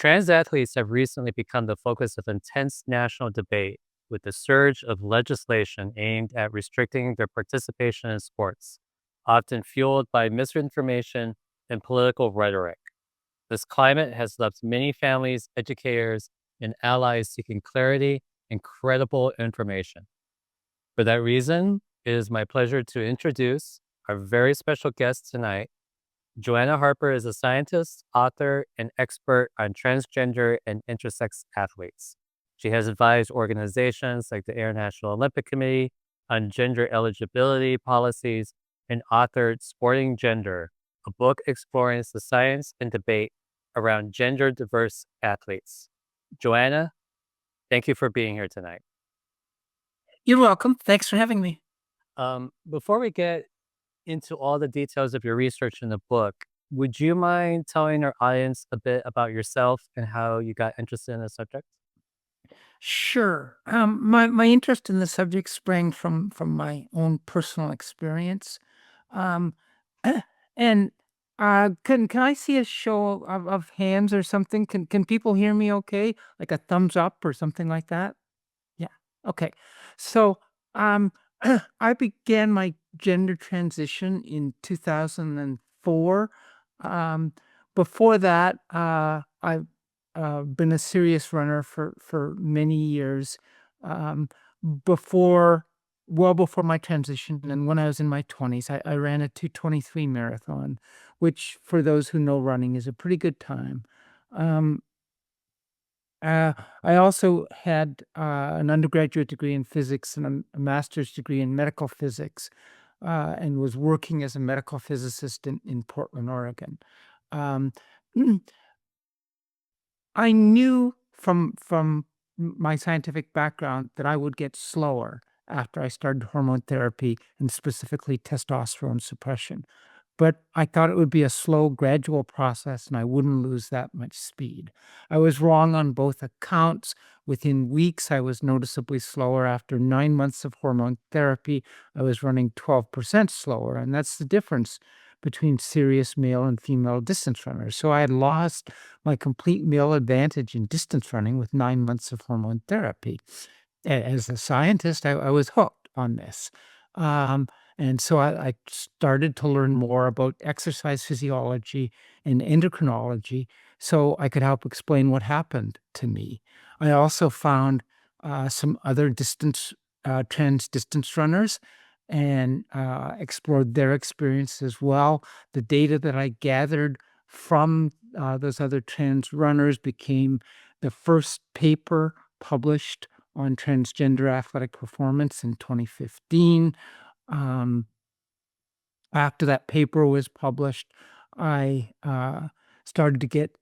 Trans athletes have recently become the focus of intense national debate with the surge of legislation aimed at restricting their participation in sports, often fueled by misinformation and political rhetoric. This climate has left many families, educators, and allies seeking clarity and credible information. For that reason, it is my pleasure to introduce our very special guest tonight. Joanna Harper is a scientist, author, and expert on transgender and intersex athletes. She has advised organizations like the International Olympic Committee on gender eligibility policies and authored Sporting Gender, a book exploring the science and debate around gender diverse athletes. Joanna, thank you for being here tonight. You're welcome. Thanks for having me. Before we get into all the details of your research in the book, would you mind telling our audience a bit about yourself and how you got interested in the subject? Sure. My interest in the subject sprang from my own personal experience. Um, and can I see a show of hands or something? Can people hear me okay? Like a thumbs up or something like that? Yeah. Okay. So um, I began my gender transition in 2004. Um, Before that, I've been a serious runner for many years. Um, before, well before my transition, and when I was in my 20s, I ran a 2:23 marathon, which for those who know running is a pretty good time. Um, uh, I also had an undergraduate degree in physics and a master's degree in medical physics, and was working as a medical physicist in Portland, Oregon. Um, I knew from my scientific background that I would get slower after I started hormone therapy and specifically testosterone suppression. But I thought it would be a slow, gradual process and I wouldn't lose that much speed. I was wrong on both accounts. Within weeks, I was noticeably slower. After 9 months of hormone therapy, I was running 12% slower. And that's the difference between serious male and female distance runners. So I had lost my complete male advantage in distance running with 9 months of hormone therapy. As a scientist, I was hooked on this. Um, and so I started to learn more about exercise physiology and endocrinology so I could help explain what happened to me. I also found some other trans distance runners and explored their experience as well. The data that I gathered from those other trans runners became the first paper published on transgender athletic performance in 2015. Um, After that paper was published, I started to get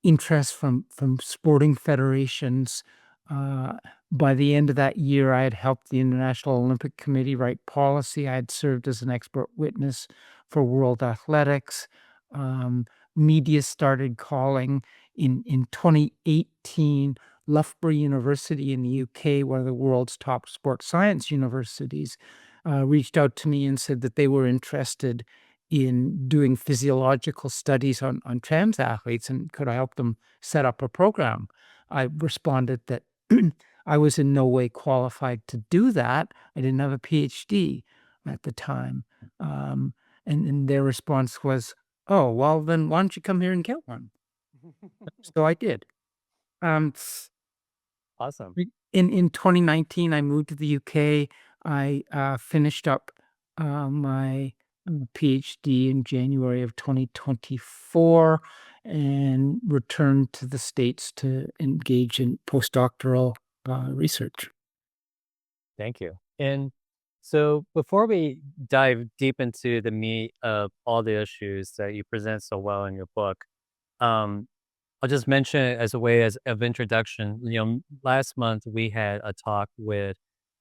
interest from sporting federations. Uh, by the end of that year, I had helped the International Olympic Committee write policy. I had served as an expert witness for World Athletics. Um, Media started calling in 2018. Loughborough University in the UK, one of the world's top sports science universities, reached out to me and said that they were interested in doing physiological studies on trans athletes and could I help them set up a program. I responded that I was in no way qualified to do that. I didn't have a PhD at the time. Um, and their response was, "Oh, well, then why don't you come here and get one?" So I did. Um, Awesome. in 2019, I moved to the UK. I finished up my PhD in January of 2024 and returned to the States to engage in postdoctoral research. Thank you. And so before we dive deep into the meat of all the issues that you present so well in your book, um, I'll just mention it as a way of introduction. Last month we had a talk with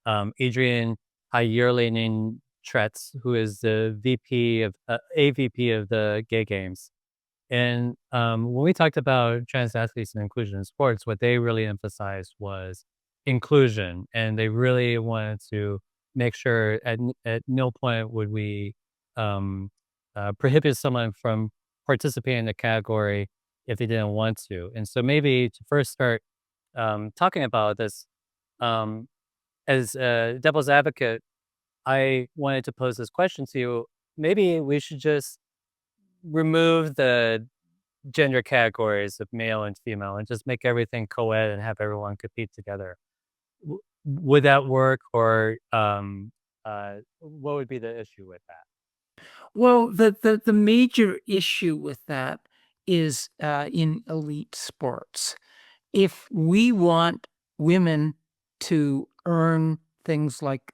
Adrian Hayerlenin Tretz, who is the VP of AVP of the Gay Games. And when we talked about trans athletes and inclusion in sports, what they really emphasized was inclusion, and they really wanted to make sure at no point would we prohibit someone from participating in the category if they didn't want to. And so maybe to first start talking about this, um, as a devil's advocate, I wanted to pose this question to you. Maybe we should just remove the gender categories of male and female and just make everything co-ed and have everyone compete together. Would that work, or what would be the issue with that? Well, the major issue with that is, in elite sports. If we want women to earn things like,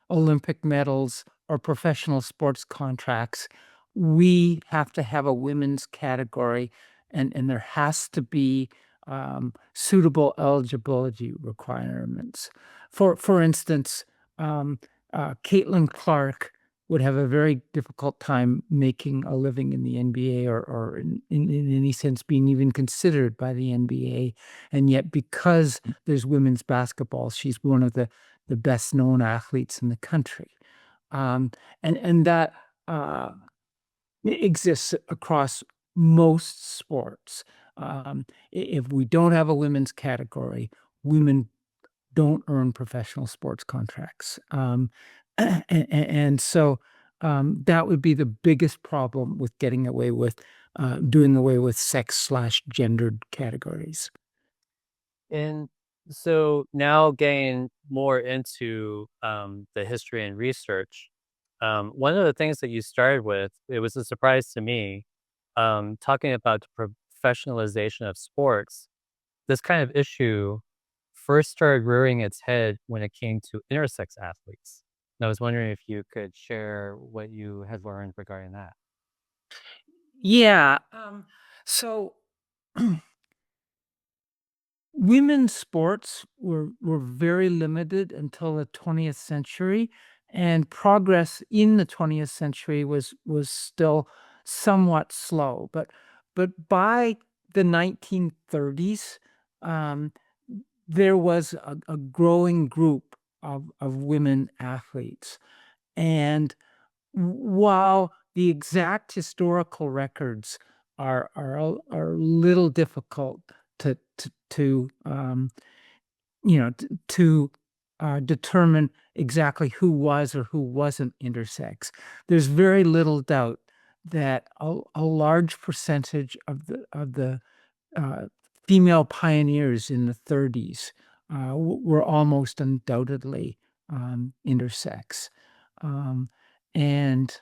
Olympic medals or professional sports contracts, we have to have a women's category, and there has to be, suitable eligibility requirements. For instance, Caitlin Clark would have a very difficult time making a living in the NBA, or in any sense being even considered by the NBA. And yet, because there's women's basketball, she's one of the best known athletes in the country. Um, and that exists across most sports. If we don't have a women's category, women don't earn professional sports contracts. And so that would be the biggest problem with getting away with doing away with sex/gendered categories. And so now getting more into the history and research, one of the things that you started with, it was a surprise to me, talking about the professionalization of sports. This kind of issue first started rearing its head when it came to intersex athletes. And I was wondering if you could share what you had learned regarding that. Yeah. So women's sports were very limited until the 20th century, and progress in the 20th century was still somewhat slow. But by the 1930s, um, there was a growing group of women athletes. And while the exact historical records are a little difficult to determine exactly who was or who wasn't intersex. There's very little doubt that a large percentage of the uh, female pioneers in the 30s were almost undoubtedly intersex. Um, and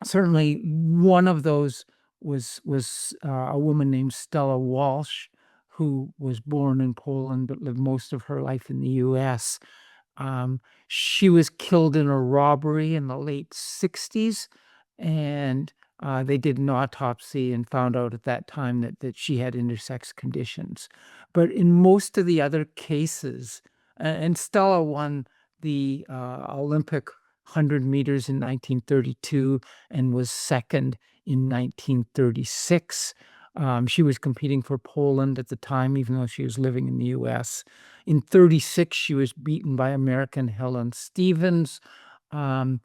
certainly one of those was a woman named Stella Walsh, who was born in Poland but lived most of her life in the US. She was killed in a robbery in the late '60s, and, they did an autopsy and found out at that time that she had intersex conditions. But in most of the other cases, and Stella won the, Olympic 100 meters in 1932 and was 2nd in 1936. She was competing for Poland at the time, even though she was living in the US. In '36, she was beaten by American Helen Stevens. Um,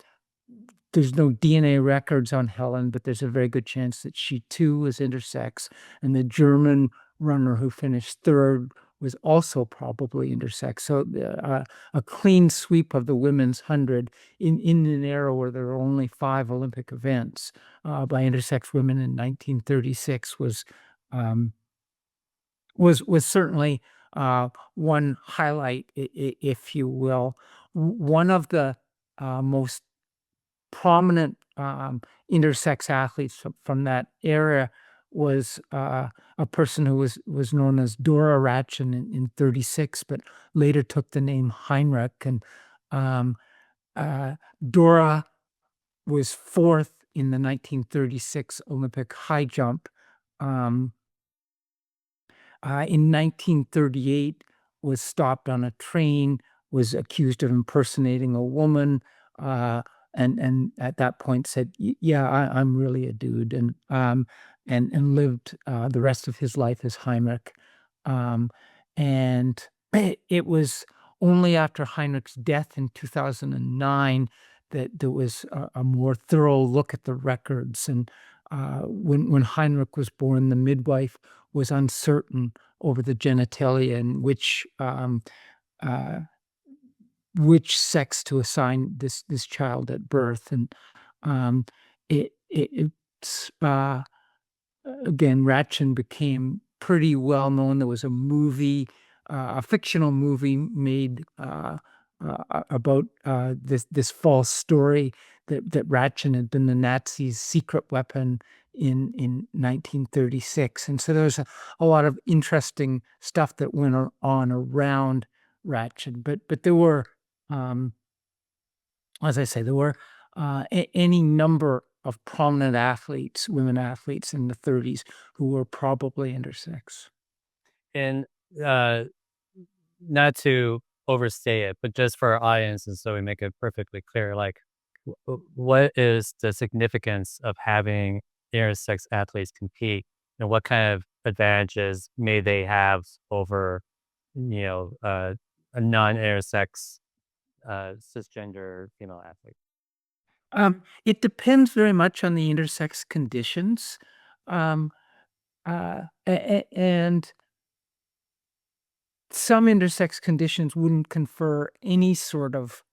there's no DNA records on Helen, but there's a very good chance that she too was intersex. And the German runner who finished 3rd was also probably intersex. So a clean sweep of the women's 100 in an era where there were only 5 Olympic events by intersex women in 1936 um, was certainly, one highlight, if you will. One of the, most prominent, intersex athletes from that era was, a person who was known as Dora Ratchen in '36, but later took the name Heinrich, and, um, uh, Dora was 4th in the 1936 Olympic high jump. um in 1938, was stopped on a train, was accused of impersonating a woman, uh, and at that point said, Yeah, I'm really a dude," and lived the rest of his life as Heinrich. Um, and it was only after Heinrich's death in 2009 that there was a more thorough look at the records, and when Heinrich was born, the midwife was uncertain over the genitalia and uh, which sex to assign this child at birth, and um, it's again, Ratchin became pretty well known. There was a movie, a fictional movie made about this false story that Ratchin had been the Nazis' secret weapon in 1936, and so there was a lot of interesting stuff that went on around Ratchin. But there were, um, as I say, there were any number of prominent athletes, women athletes in the 30s who were probably intersex. And uh, not to overstay it, but just for our audiences, so we make it perfectly clear, like, what is the significance of having intersex athletes compete, and what kind of advantages may they have over, a non-intersex cisgender female athlete? It depends very much on the intersex conditions. Um, and some intersex conditions wouldn't confer any sort of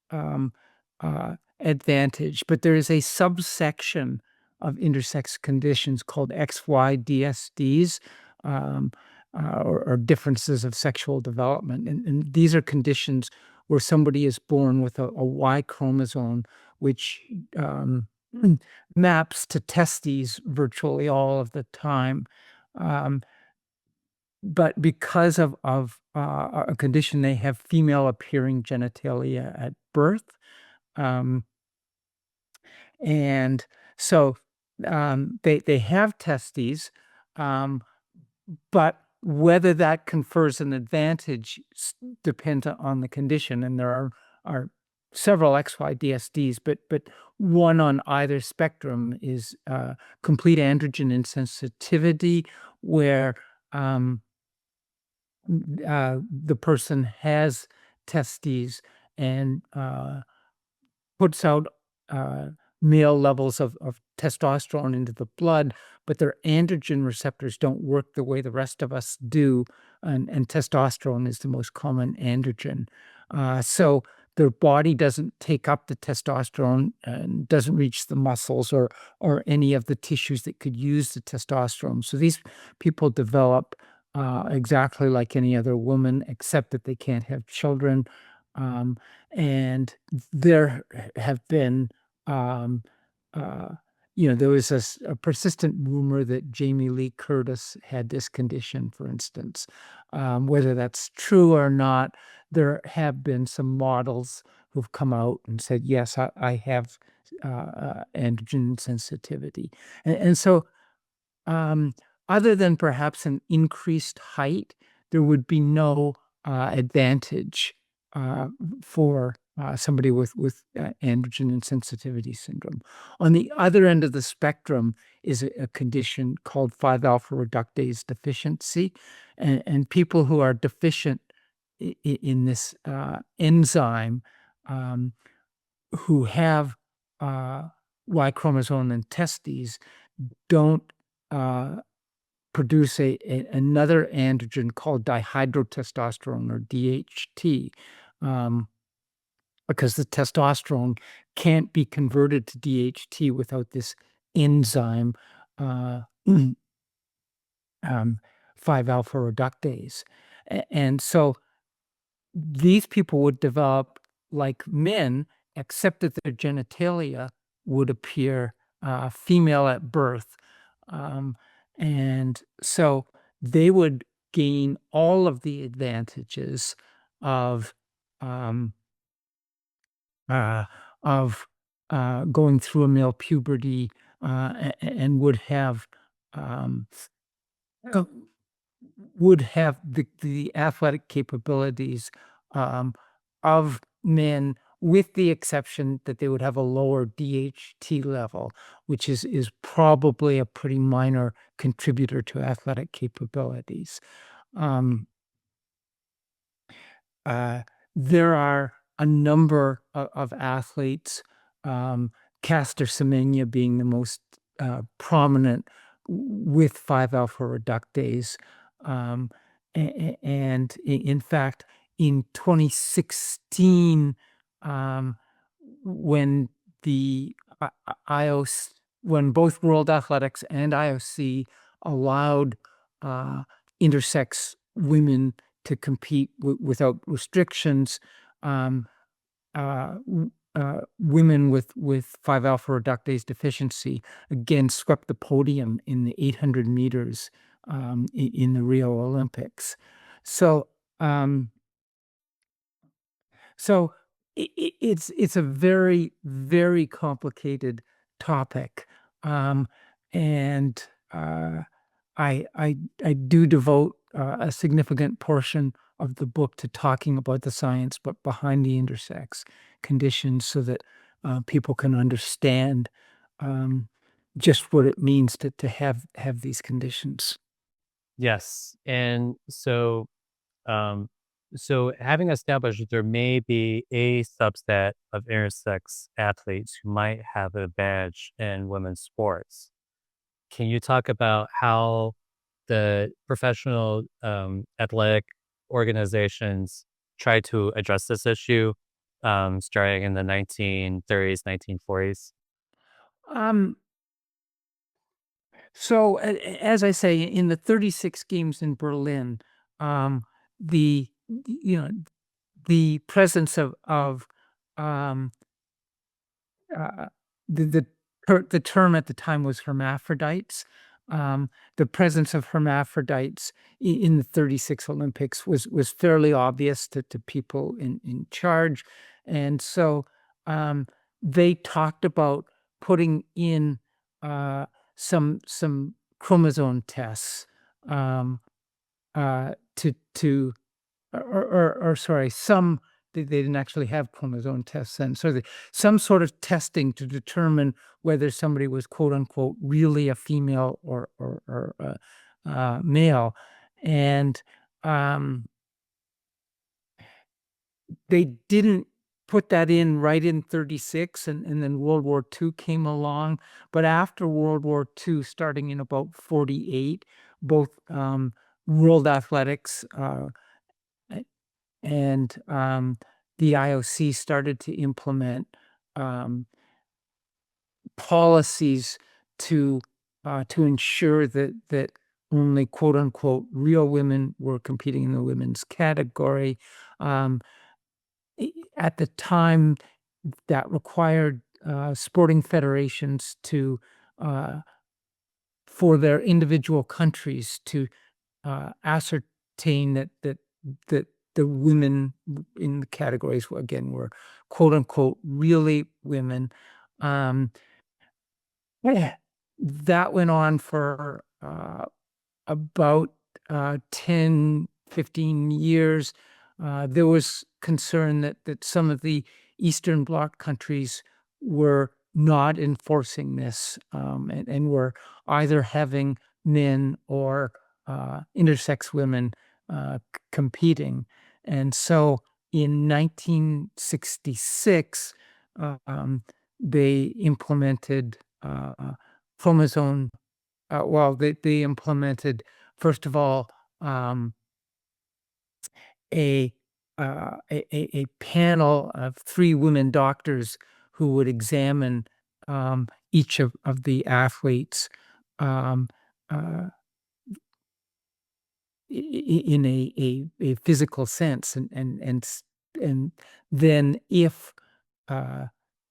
advantage, but there is a subsection of intersex conditions called XYDSDs, um, or differences of sexual development. And these are conditions where somebody is born with a Y chromosome, which um, maps to testes virtually all of the time. Um, but because of a condition, they have female appearing genitalia at birth. Um, and so they have testes, um, but whether that confers an advantage depends on the condition. And there are several XYDSDs, but one on either spectrum is complete androgen insensitivity, where um, the person has testes and puts out uh, male levels of testosterone into the blood, but their androgen receptors don't work the way the rest of us do, and testosterone is the most common androgen. So their body doesn't take up the testosterone and doesn't reach the muscles or any of the tissues that could use the testosterone. So these people develop exactly like any other woman, except that they can't have children. Um, and there have been, um, uh, there was a persistent rumor that Jamie Lee Curtis had this condition, for instance. Whether that's true or not, there have been some models who've come out and said, yes, I have androgen sensitivity. And so um, other than perhaps an increased height, there would be no advantage uh, for somebody with androgen insensitivity syndrome. On the other end of the spectrum is a condition called 5-alpha reductase deficiency, and people who are deficient in this enzyme, um, who have Y chromosome and testes, don't uh, produce another androgen called dihydrotestosterone, or DHT, um, because the testosterone can't be converted to DHT without this enzyme, uh, um, 5-alpha reductase. And so these people would develop like men, except that their genitalia would appear female at birth. Um, and so they would gain all of the advantages of um, uh, of going through a male puberty, and um, uh, would have the athletic capabilities um, of men, with the exception that they would have a lower DHT level, which is probably a pretty minor contributor to athletic capabilities. Um, uh, there are a number of athletes, Caster Semenya being the most prominent with 5-alpha reductase. Um, and in fact, in 2016, um, when the IOC, when both World Athletics and IOC allowed intersex women to compete without restrictions, um, women with 5-alpha reductase deficiency again swept the podium in the 800 meters in the Rio Olympics. So, um, so it's a very, very complicated topic, and uh, I do devote a significant portion of the book to talking about the science, but behind the intersex conditions, so that people can understand um, just what it means to have these conditions. Yes. And um, so having established that there may be a subset of intersex athletes who might have an advantage in women's sports, can you talk about how the professional athletic organizations try to address this issue starting in the 1930s, 1940s? Um, so as I say, in the 36 games in Berlin, the you know the presence of um, uh, the term at the time was hermaphrodites. The presence of hermaphrodites in the 36 Olympics was fairly obvious to people in charge, and so um, they talked about putting in uh, some chromosome tests to or sorry, some they didn't actually have chromosome tests then. So some sort of testing to determine whether somebody was quote unquote really a female or male, and um, they didn't put that in right in 36, and then World War II came along. But after World War II, starting in about 48, both World Athletics and the IOC started to implement um, policies to to ensure that only quote unquote real women were competing in the women's category. Um, at the time, that required sporting federations to uh, for their individual countries to ascertain that the women in the categories again were quote unquote really women. Um, yeah, that went on for about 10, 15 years. There was concern that some of the Eastern Bloc countries were not enforcing this, and were either having men or intersex women competing. And so in 1966, they implemented chromosome well, they implemented, first of all, um, a, a panel of 3 women doctors who would examine, each of the athletes, um, uh, in a physical sense, and then if uh,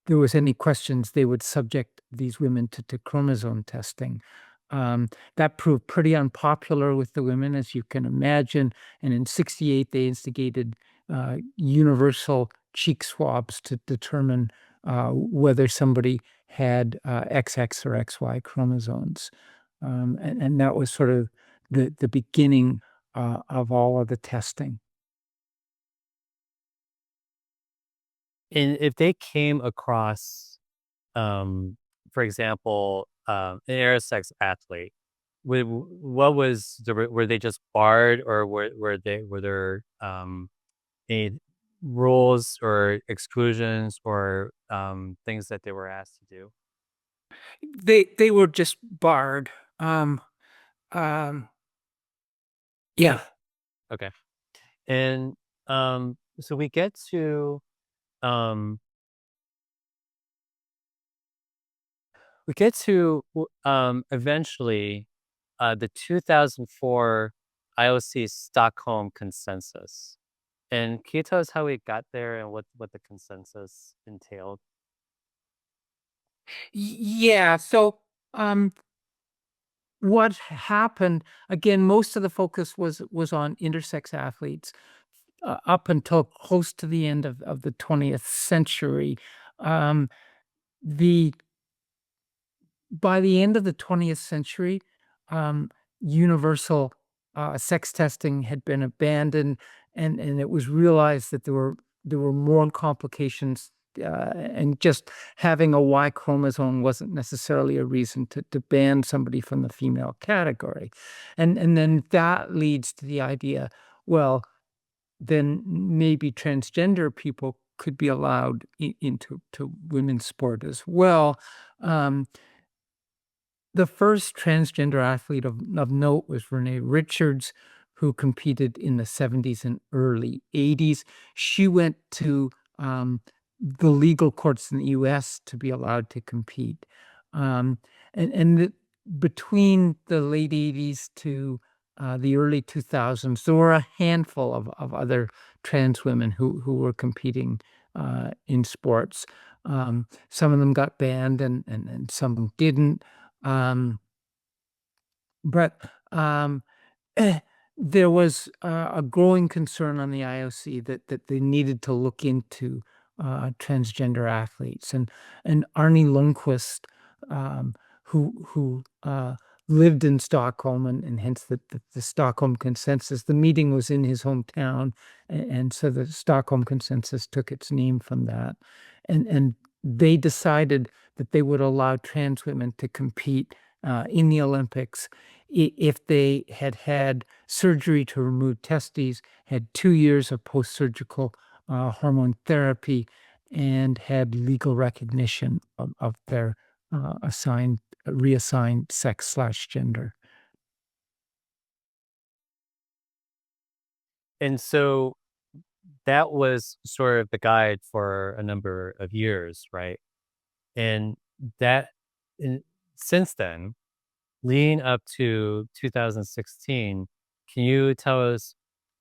there was any questions, they would subject these women to chromosome testing. That proved pretty unpopular with the women, as you can imagine. And in 68, they instigated universal cheek swabs to determine whether somebody had XX or XY chromosomes. And that was sort of the beginning of all of the testing. And if they came across, um, for example, an intersex athlete, what was were they just barred, or were there any rules or exclusions or things that they were asked to do? They were just barred. Um, um, yeah. Okay. And so um eventually the 2004 IOC Stockholm Consensus. And can you tell us how we got there and what the consensus entailed? Yeah. So, um, what happened again? Most of the focus was on intersex athletes up until close to the end of the 20th century. Um, the By the end of the 20th century, um, universal sex testing had been abandoned, and it was realized that there were more complications, and just having a Y chromosome wasn't necessarily a reason to ban somebody from the female category, and then that leads to the idea, well, then maybe transgender people could be allowed into women's sport as well. Um, the first transgender athlete of note was Renee Richards, who competed in the '70s and early '80s. She went to, the legal courts in the US to be allowed to compete. Um, and between the late '80s to, the early 2000s, there were a handful of other trans women who were competing, in sports. Some of them got banned and some didn't. Um, but, um, eh, there was a growing concern on the IOC that they needed to look into, transgender athletes, and Arnie Lundqvist, who lived in Stockholm, and hence the Stockholm Consensus. The meeting was in his hometown, and so the Stockholm Consensus took its name from that, and they decided that they would allow trans women to compete, in the Olympics if they had had surgery to remove testes, had 2 years of post-surgical, hormone therapy, and had legal recognition of their, reassigned sex/gender. And so that was sort of the guide for a number of years, right? And that in, since then, leading up to 2016, can you tell us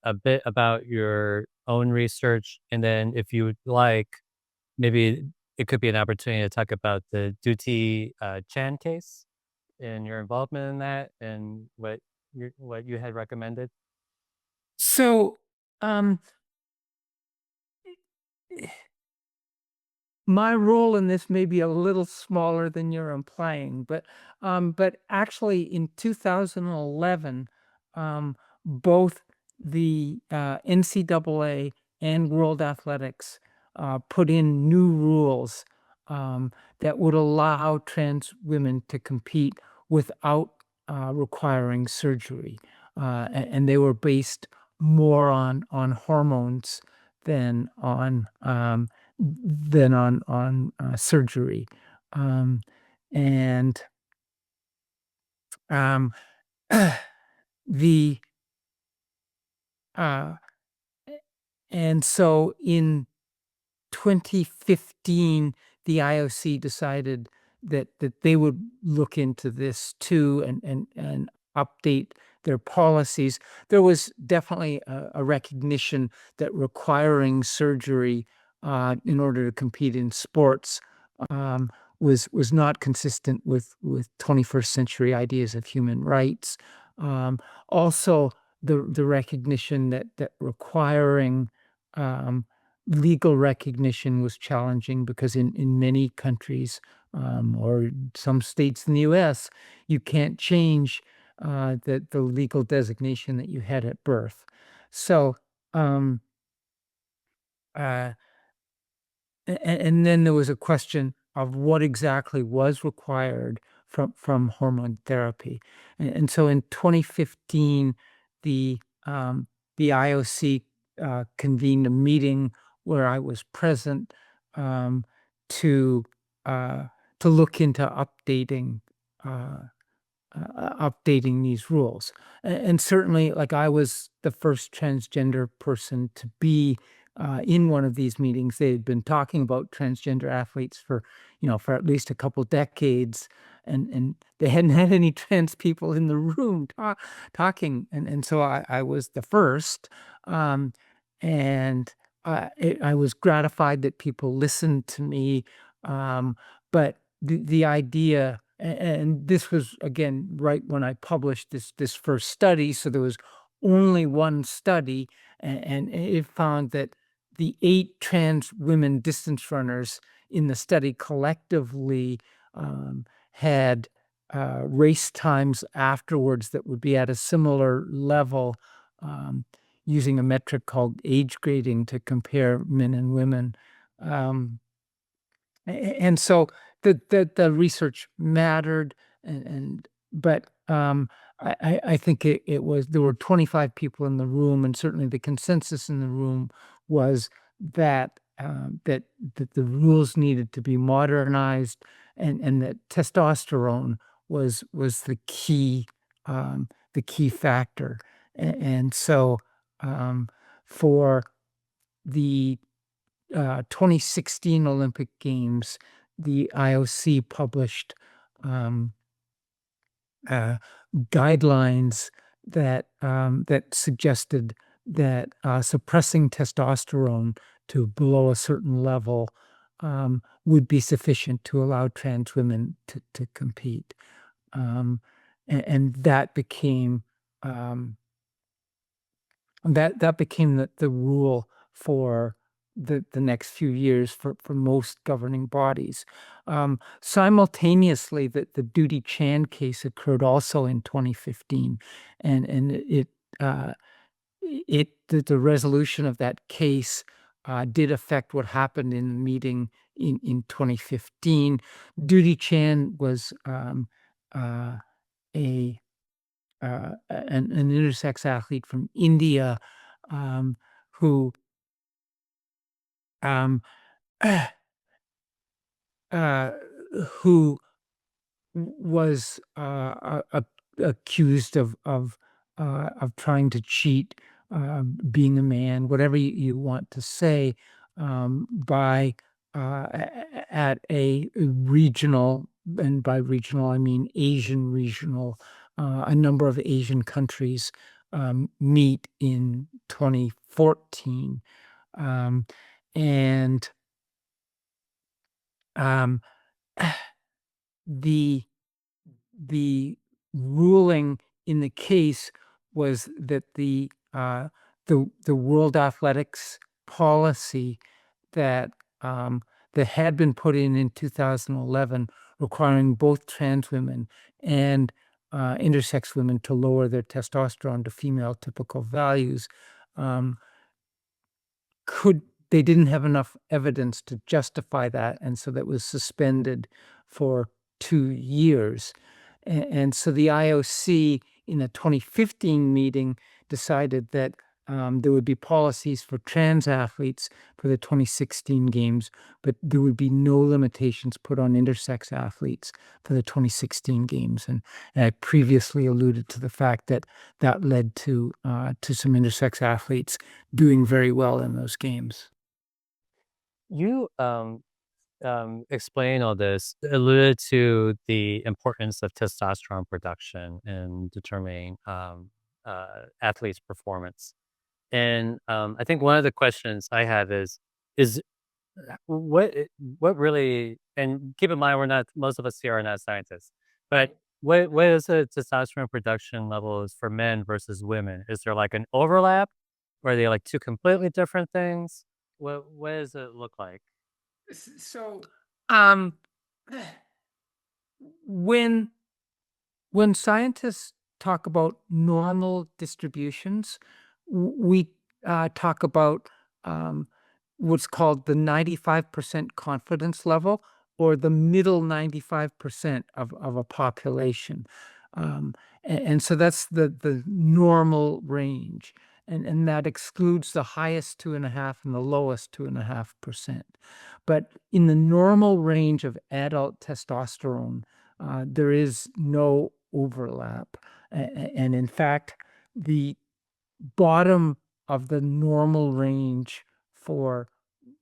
a bit about your own research? And then if you would like, maybe it could be an opportunity to talk about the Duty Chan case and your involvement in that and what you had recommended. So, um my role in this may be a little smaller than you're implying, but actually in 2011, both the NCAA and World Athletics put in new rules, that would allow trans women to compete without requiring surgery, and they were based more on hormones than on surgery. Um, and, um, the, uh and so in 2015, the IOC decided that they would look into this too, and update their policies. There was definitely a recognition that requiring surgery, in order to compete in sports, um, was not consistent with 21st century ideas of human rights. Um, Also, the recognition that requiring, um, legal recognition was challenging because in many countries, or some states in the US, you can't change, the legal designation that you had at birth. So, um, uh and then there was a question of what exactly was required from hormone therapy. And so in 2015, the, the IOC, convened a meeting where I was present, um, to, uh, to look into uh, updating these rules. And certainly, like, I was the first transgender person to be in one of these meetings. They had been talking about transgender athletes for, for at least a couple decades, and they hadn't had any trans people in the room talking. And so I was the first, um, and I was gratified that people listened to me. But the idea, and this was again right when I published this first study, so there was only one study, and it found that the 8 trans women distance runners in the study collectively had race times afterwards that would be at a similar level, um, using a metric called age grading to compare men and women. Um, and so the research mattered, and but I think it was, there were 25 people in the room, and certainly the consensus in the room was that that the rules needed to be modernized, and that testosterone was the key factor. And so for the 2016 Olympic Games, the IOC published um, uh, guidelines that suggested that suppressing testosterone to below a certain level would be sufficient to allow trans women to compete. Um, and that became um, that became the rule for the next few years for most governing bodies. Simultaneously, the Duty Chan case occurred also in 2015, and uh, the resolution of that case did affect what happened in the meeting in 2015. Duty Chan was uh, a an intersex athlete from India, um, who um, uh, who was accused of trying to cheat, being a man, whatever you want to say, by at a regional, and by regional I mean Asian regional, a number of Asian countries meet in 2014, um, and um, the the ruling in the case was that the World Athletics policy that that had been put in 2011, requiring both trans women and intersex women to lower their testosterone to female typical values, um, could they didn't have enough evidence to justify that, and so that was suspended for 2 years. And so the IOC, in a 2015 meeting, decided that there would be policies for trans athletes for the 2016 games, but there would be no limitations put on intersex athletes for the 2016 games. And I previously alluded to the fact that that led to some intersex athletes doing very well in those games. You explain all this, alluded to the importance of testosterone production in determining athletes' performance. And I think one of the questions I have is what what really, and keep in mind we're not, most of us here are not scientists, but what is the testosterone production levels for men versus women? Is there like an overlap? Or are they like two completely different things? What does it look like? So, um, when when scientists talk about normal distributions, we talk about um, what's called the 95% confidence level, or the middle 95% of a population. And so that's the normal range. and that excludes the highest 2.5 and the lowest 2.5%. But in the normal range of adult testosterone, there is no overlap. And in fact, the bottom of the normal range for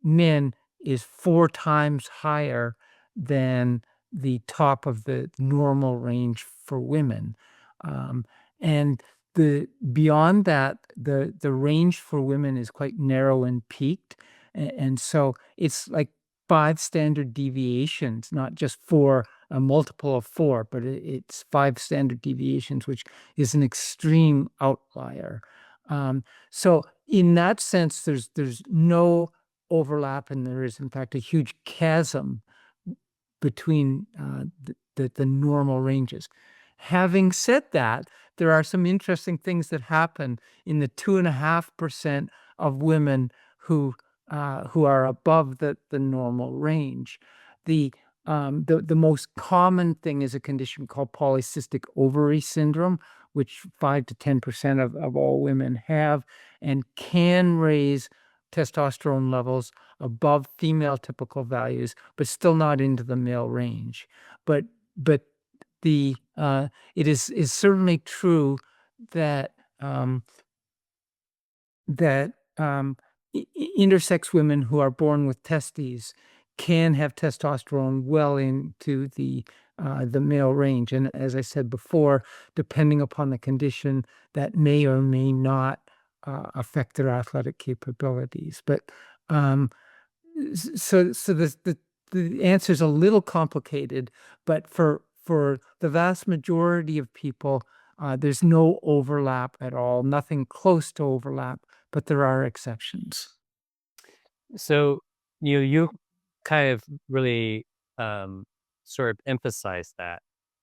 men is 4 times higher than the top of the normal range for women. Um, and the beyond that, the range for women is quite narrow and peaked, and so it's like 5 standard deviations, not just 4, a multiple of 4, but it's 5 standard deviations, which is an extreme outlier. So in that sense, there's no overlap, and there is, in fact, a huge chasm between the normal ranges. Having said that, there are some interesting things that happen in the 2.5% of women who are above the normal range. The most common thing is a condition called polycystic ovary syndrome, which 5 to 10% of all women have, and can raise testosterone levels above female typical values, but still not into the male range. But it is certainly true that that intersex women who are born with testes can have testosterone well into the male range, and as I said before, depending upon the condition, that may or may not affect their athletic capabilities. But um, so the answer is a little complicated, but for the vast majority of people, there's no overlap at all, nothing close to overlap, but there are exceptions. So you kind of really sort of emphasize that.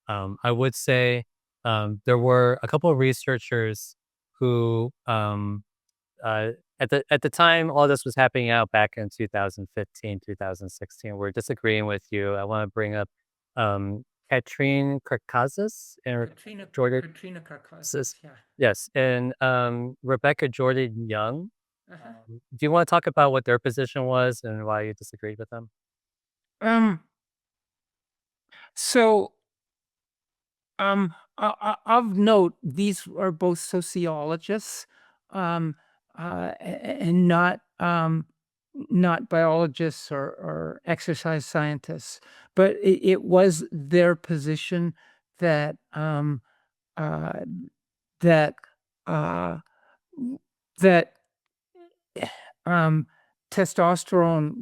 I would say there were a couple of researchers who uh, at the time all this was happening out back in 2015, 2016, we're disagreeing with you. I want to bring up Katrine Karkazis and Katrina Jordan. Katrina Karkazis, yeah. Yes, and Rebecca Jordan Young. Uh-huh. Do you want to talk about what their position was and why you disagreed with them? Um, so of note, these are both sociologists, um, and not biologists or exercise scientists, but it was their position that uh, that uh, that um, testosterone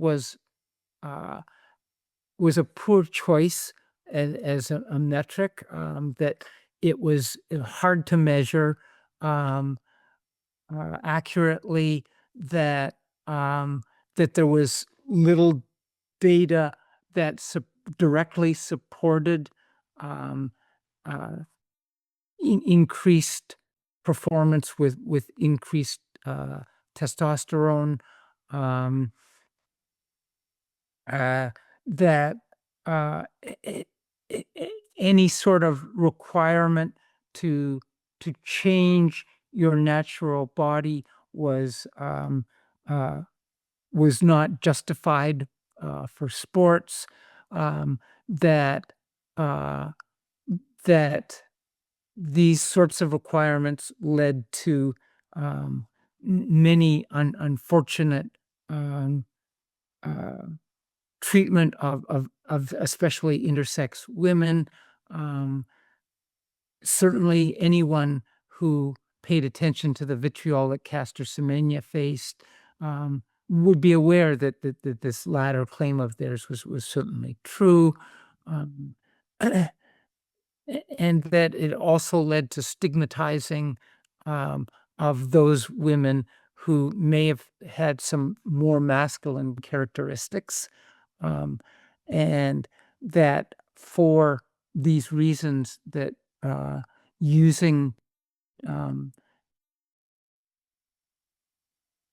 uh, was a poor choice as a metric, that it was hard to measure um, accurately, that that there was little data that directly supported um, uh, increased performance with increased testosterone. Um, uh, that a- any sort of requirement to change your natural body was uh, was not justified for sports. Um, that uh, that these sorts of requirements led to many unfortunate um, uh, treatment of especially intersex women. Um, Certainly anyone who paid attention to the vitriol that Caster Semenya faced would be aware that this latter claim of theirs was certainly true. Um, and that it also led to stigmatizing um, of those women who may have had some more masculine characteristics, um, and that for these reasons that using um,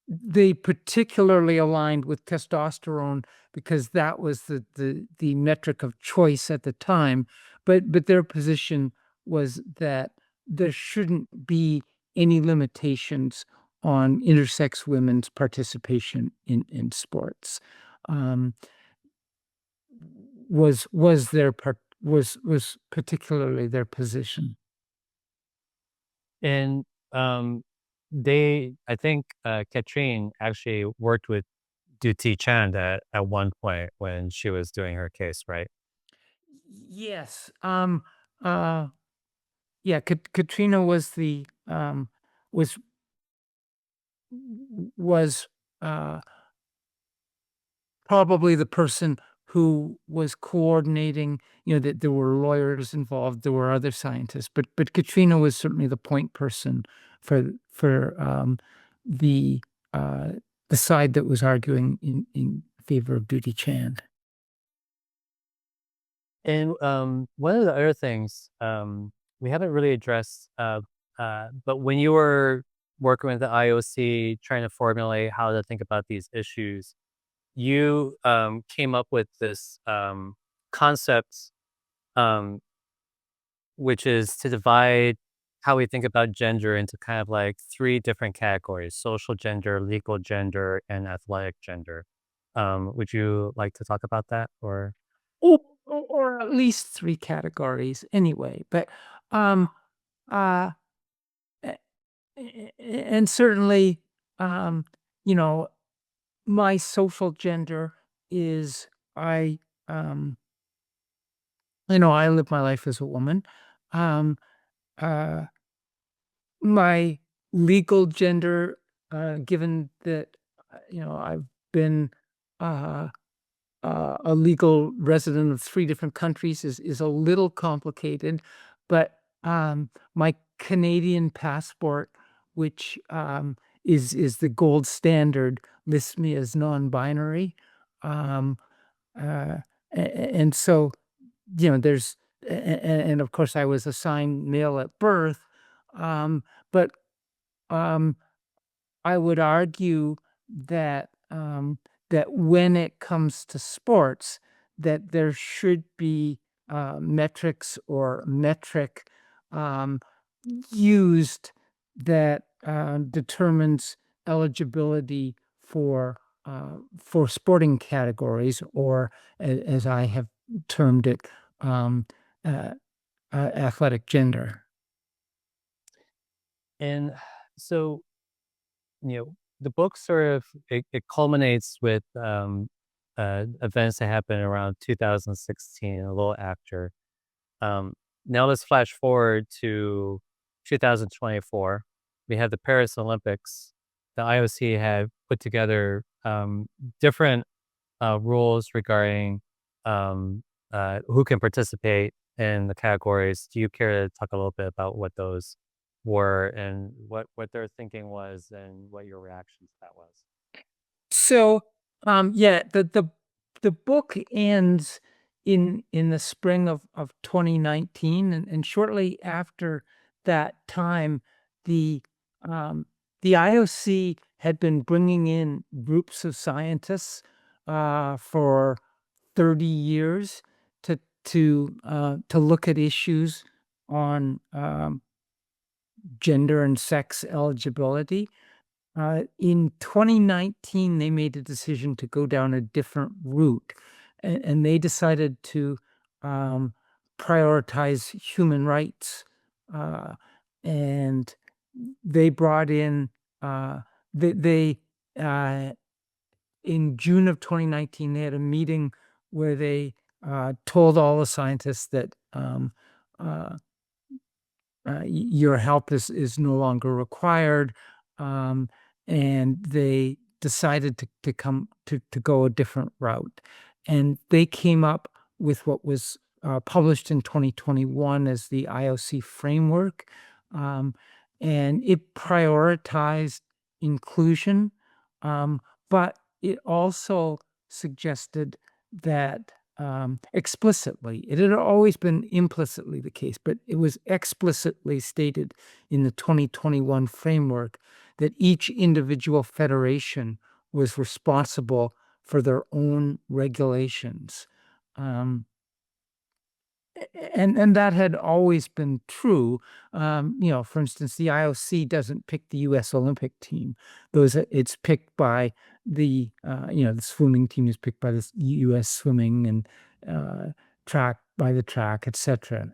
they particularly aligned with testosterone because that was the metric of choice at the time, but their position was that there shouldn't be any limitations on intersex women's participation in sports. Um, was their part was particularly their position. And I think Katrine actually worked with Duty Chand at one point when she was doing her case, right? Yes. Uh, yeah, Katrina was was was uh, probably the person who was coordinating. That there were lawyers involved, there were other scientists, but Katrina was certainly the point person for the uh, the side that was arguing in favor of Duty Chand. And one of the other things we haven't really addressed, but when you were working with the IOC, trying to formulate how to think about these issues, you came up with this concept, um, which is to divide how we think about gender into kind of like three different categories: social gender, legal gender, and athletic gender. Would you like to talk about that, or? Or at least 3 categories anyway, but, um, uh, a and certainly, um, you know, my social gender is I, um, I live my life as a woman. Um, uh, my legal gender, given that, I've been, uh a legal resident of 3 different countries is a little complicated, but, my Canadian passport, which, is the gold standard, lists me as non-binary. Um, uh, and so, there's and of course, I was assigned male at birth, but, um I would argue that, that when it comes to sports, that there should be, metrics or metric, um, used that, determines eligibility for sporting categories, or as I have termed it, um, uh, athletic gender. And so, the book sort of it culminates with events that happened around 2016, a little after. Um, Now let's flash forward to 2024. We have the Paris Olympics. The IOC had put together different rules regarding um, who can participate in the categories. Do you care to talk a little bit about what those were and what their thinking was and what your reaction to that was? So, yeah, the book ends in the spring of 2019, and shortly after that time, the the IOC had been bringing in groups of scientists for 30 years to look at issues on gender and sex eligibility. In 2019, they made a decision to go down a different route, and they decided to um, prioritize human rights. Uh, and they brought in, uh, they in June of 2019, they had a meeting where they told all the scientists that uh, your help is no longer required, um, and they decided to come to go a different route, and they came up with what was published in 2021 as the IOC framework, um, and it prioritized inclusion, um, but it also suggested that explicitly. It had always been implicitly the case, but it was explicitly stated in the 2021 framework that each individual federation was responsible for their own regulations. Um, And that had always been true. For instance, the IOC doesn't pick the U.S. Olympic team. It's picked by the swimming team is picked by the U.S. swimming, and track by the track, etc.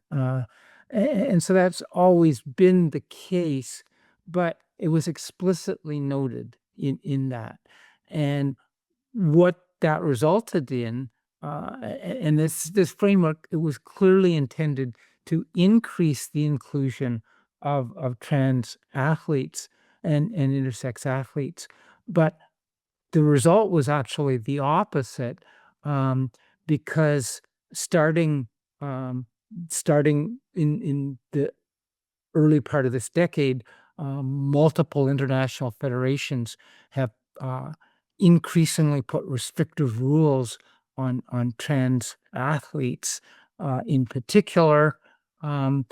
And so that's always been the case, but it was explicitly noted in that. And what that resulted in, and this framework, it was clearly intended to increase the inclusion of trans athletes and intersex athletes, but the result was actually the opposite, because starting um, starting in the early part of this decade, multiple international federations have uh, increasingly put restrictive rules on trans athletes, in particular. Um,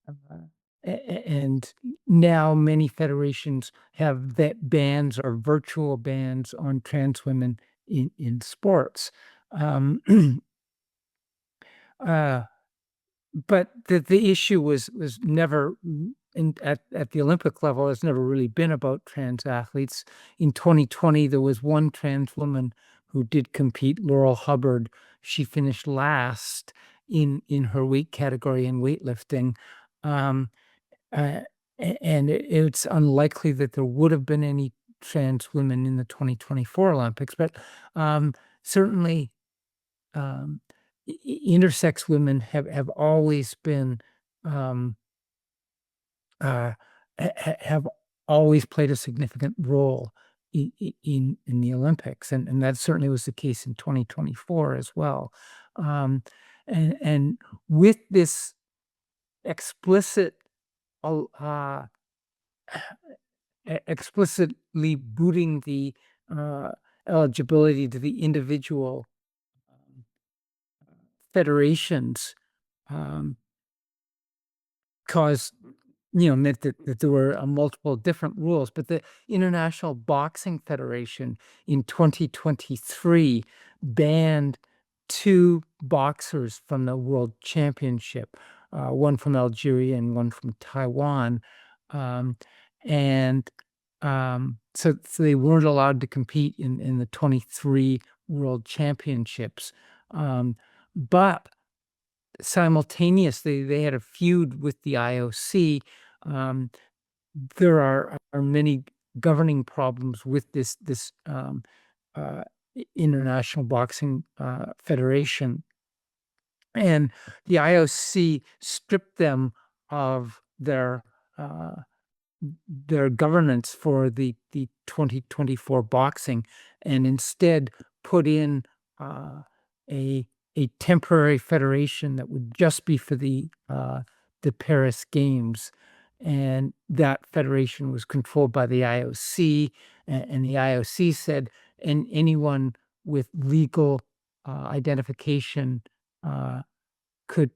uh, and now many federations have that bans or virtual bans on trans women in sports. Um, uh, but the issue was never at the Olympic level. It's never really been about trans athletes. In 2020, there was one trans woman who did compete, Laurel Hubbard. She finished last in her weight category in weightlifting. Um, uh, and it's unlikely that there would have been any trans women in the 2024 Olympics, but certainly um, intersex women have always been um, uh, have always played a significant role in the Olympics, and that certainly was the case in 2024 as well. Um, and with this explicit uh, explicitly booting the uh, eligibility to the individual um, federations, um, caused meant that there were multiple different rules. But the International Boxing Federation in 2023 banned two boxers from the World Championship, one from Algeria and one from Taiwan. Um, and so they weren't allowed to compete in the 23 World Championships. But simultaneously, they had a feud with the IOC. Um, there are many governing problems with this uh, International Boxing Federation, and the IOC stripped them of uh, their governance for the 2024 boxing, and instead put in a a temporary federation that would just be for the Paris Games, and that federation was controlled by the IOC, and the IOC said, and anyone with legal identification uh, could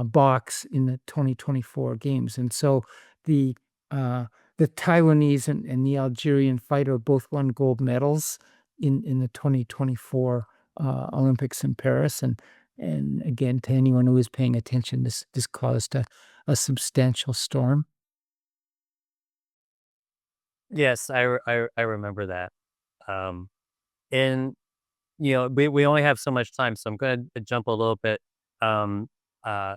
box in the 2024 games. And so the uh, the Taiwanese and the Algerian fighter both won gold medals in the 2024 Olympics in Paris. And again, to anyone who is paying attention, this caused a substantial storm. Yes, I remember that. Um, and we only have so much time, so I'm going to jump a little bit. Um, uh,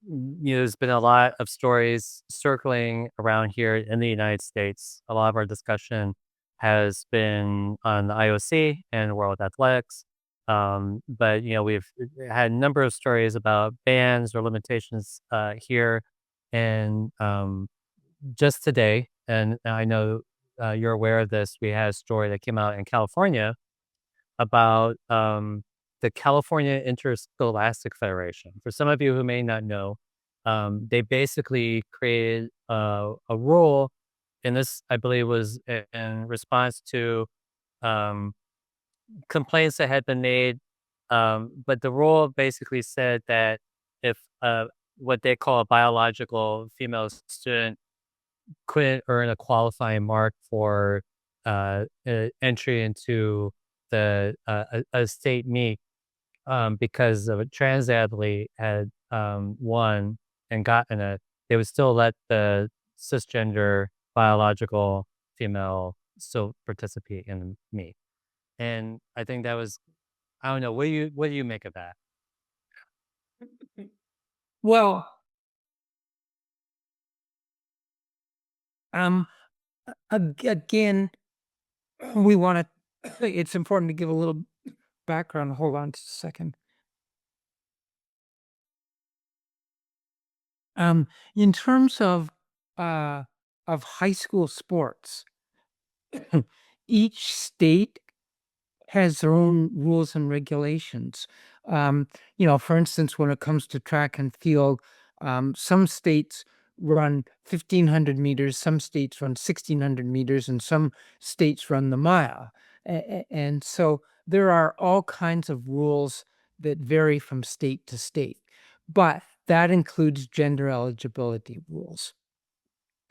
there's been a lot of stories circling around here in the United States. A lot of our discussion has been on the IOC and World Athletics. But we've had a number of stories about bans or limitations here, and just today, and I know you're aware of this. We had a story that came out in California about the California Interscholastic Federation. For some of you who may not know, they basically created a rule, and this, I believe, was in response to um, complaints that had been made. But the rule basically said that if what they call a biological female student couldn't earn a qualifying mark for entry into a state meet, because of a trans athlete had, won and gotten it, they would still let the cisgender biological female still participate in the meet. And I think that was I don't know, what do you make of that? Well, um, again, we want to. It's important to give a little background. Hold on just a second. In terms uh, of high school sports, each state has their own rules and regulations. Um, for instance, when it comes to track and field, some states run 1,500 meters, some states run 1,600 meters, and some states run the mile. And so there are all kinds of rules that vary from state to state, but that includes gender eligibility rules.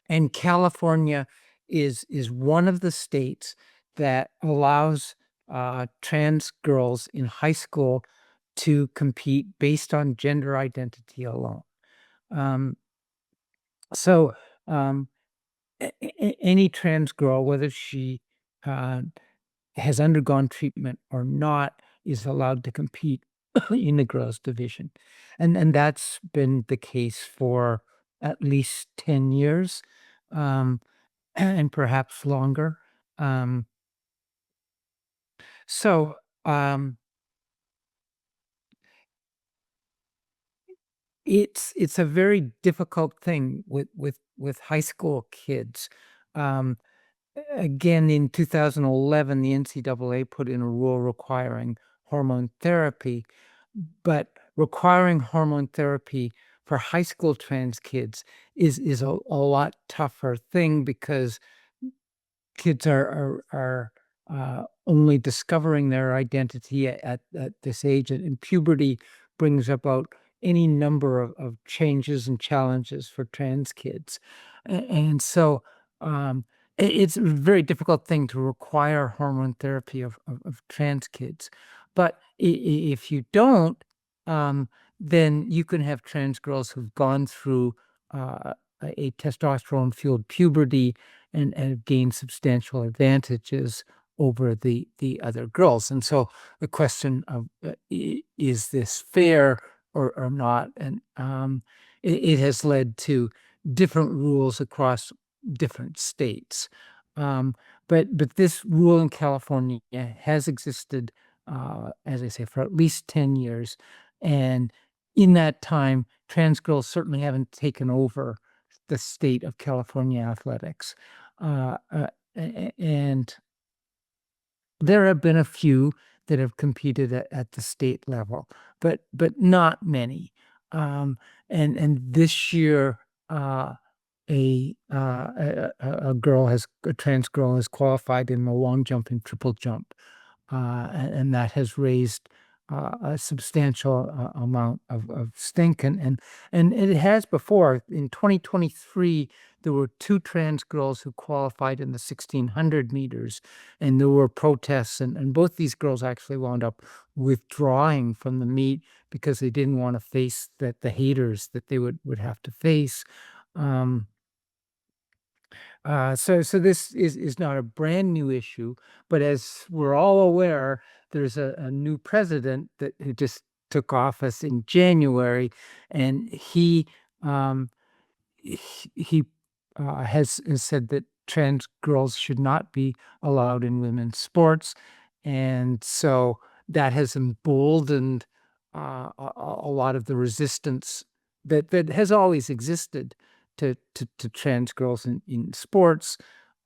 And California is one of the states that allows trans girls in high school to compete based on gender identity alone. Um, so um, any trans girl, whether she uh, has undergone treatment or not, is allowed to compete in the girls division, and that's been the case for at least 10 years. Um, and perhaps longer. Um, so um, it's a very difficult thing with high school kids. Um, Again, in 2011, the NCAA put in a rule requiring hormone therapy, but requiring hormone therapy for high school trans kids is a lot tougher thing because kids are only discovering their identity at this age, and puberty brings about any number of changes and challenges for trans kids. And so it's a very difficult thing to require hormone therapy of trans kids. But if you don't, um, then you can have trans girls who've gone through a testosterone fueled puberty and have gained substantial advantages over the other girls. And so the question of is this fair or not? And it has led to different rules across different states. Um, but this rule in California has existed, as I say, for at least 10 years. And in that time, trans girls certainly haven't taken over the state of California athletics. And there have been a few that have competed at the state level, but not many. Um, and this year, a trans girl has qualified in the long jump and triple jump, and that has raised a substantial amount of stink, and it has before. In 2023, there were two trans girls who qualified in the 1,600 meters, and there were protests, and both these girls actually wound up withdrawing from the meet because they didn't want to face the haters that they would have to face. Um, so this is not a brand new issue, but as we're all aware, there's a new president that who just took office in January, and um, he has said that trans girls should not be allowed in women's sports, and so that has emboldened a lot of the resistance that has always existed to trans girls in sports,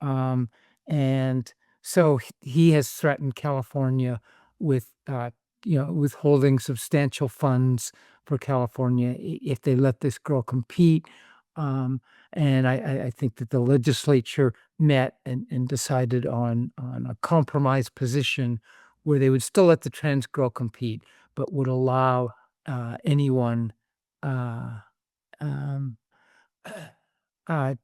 um, and so he has threatened California with withholding substantial funds for California if they let this girl compete. Um, and I think that the legislature met and decided on a compromise position where they would still let the trans girl compete, but would allow anyone, uh, um, uh,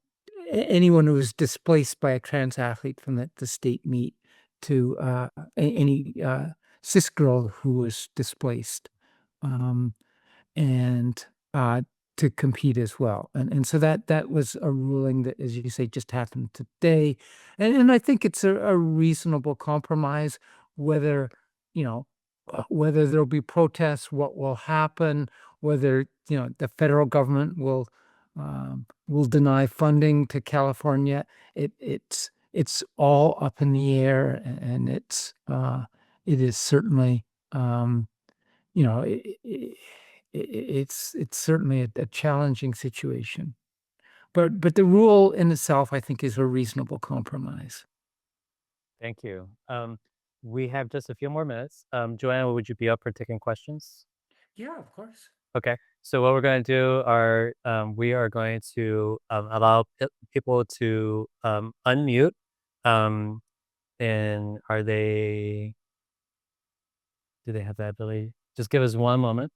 anyone who was displaced by a trans athlete from the state meet to any cis girl who was displaced. Um, and to compete as well. And so that was a ruling that, as you say, just happened today. And I think it's a reasonable compromise. Whether you know whether there'll be protests, what will happen, whether the federal government will deny funding to California. It's all up in the air, and it is certainly. You know, it's certainly a challenging situation, but the rule in itself, I think, is a reasonable compromise. Thank you. We have just a few more minutes. Joanna, would you be up for taking questions? Yeah, of course. Okay. So what we're going to do are we are going to allow people to unmute. Um, and do they have that ability? Just give us one moment.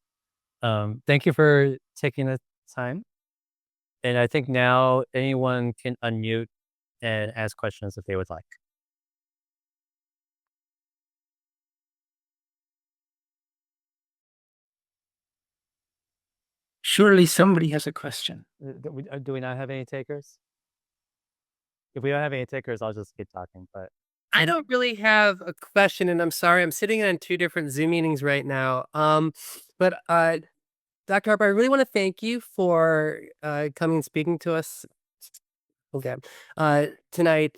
Thank you for taking the time. And I think now anyone can unmute and ask questions if they would like. Surely somebody has a question. Do we not have any takers? If we don't have any takers, I'll just keep talking. But I don't really have a question, and I'm sorry. I'm sitting in 2 different Zoom meetings right now. But Dr. Harper, I really want to thank you for coming and speaking to us. Okay, tonight.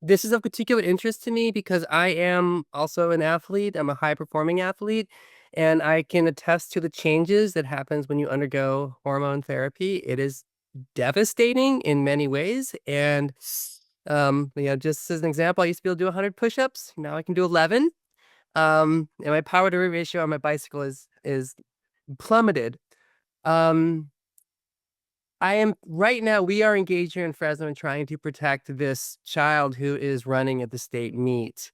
This is of particular interest to me because I am also an athlete. I'm a high performing athlete, and I can attest to the changes that happens when you undergo hormone therapy. It is devastating in many ways, and just as an example, I used to be able to do 100 push-ups. Now I can do 11. And my power to weight ratio on my bicycle is plummeted. Um, I am right now. We are engaged here in Fresno and trying to protect this child who is running at the state meet.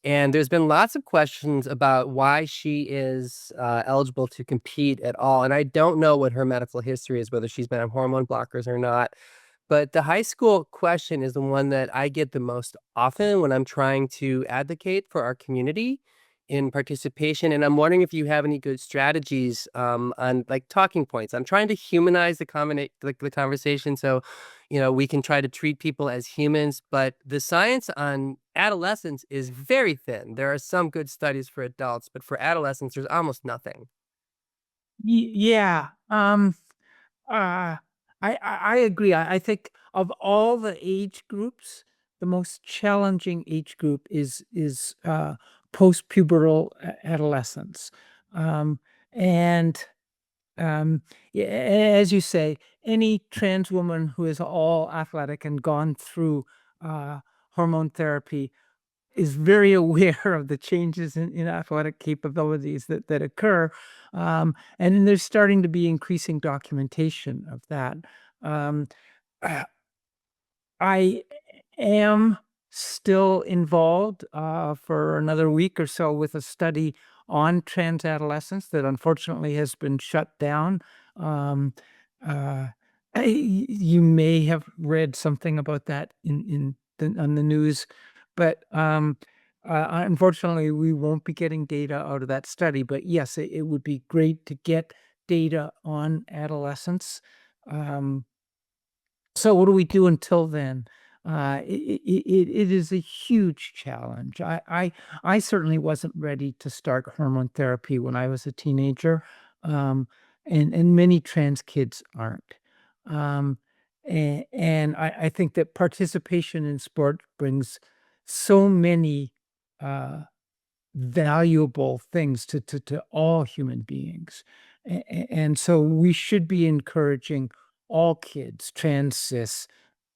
And there's been lots of questions about why she is eligible to compete at all. And I don't know what her medical history is, whether she's been on hormone blockers or not. But the high school question is the one that I get the most often when I'm trying to advocate for our community in participation. And I'm wondering if you have any good strategies on like talking points. I'm trying to humanize the conversation so, we can try to treat people as humans. But the science on adolescence is very thin. There are some good studies for adults, but for adolescents, there's almost nothing. Yeah. Uh, I agree. I think of all the age groups, the most challenging age group is post-pubertal adolescence. Um, and yeah, as you say, any trans woman who is all athletic and gone through hormone therapy is very aware of the changes in athletic capabilities that occur. And there's starting to be increasing documentation of that. Um, uh, I am still involved for another week or so with a study on trans adolescents that unfortunately has been shut down. Um, uh, you may have read something about that on the news, but unfortunately, we won't be getting data out of that study. But yes, it would be great to get data on adolescents. Um, so what do we do until then? It is a huge challenge. I certainly wasn't ready to start hormone therapy when I was a teenager, um, and many trans kids aren't. Um, and I think that participation in sport brings so many uh, valuable things to all human beings. And so we should be encouraging all kids, trans, cis,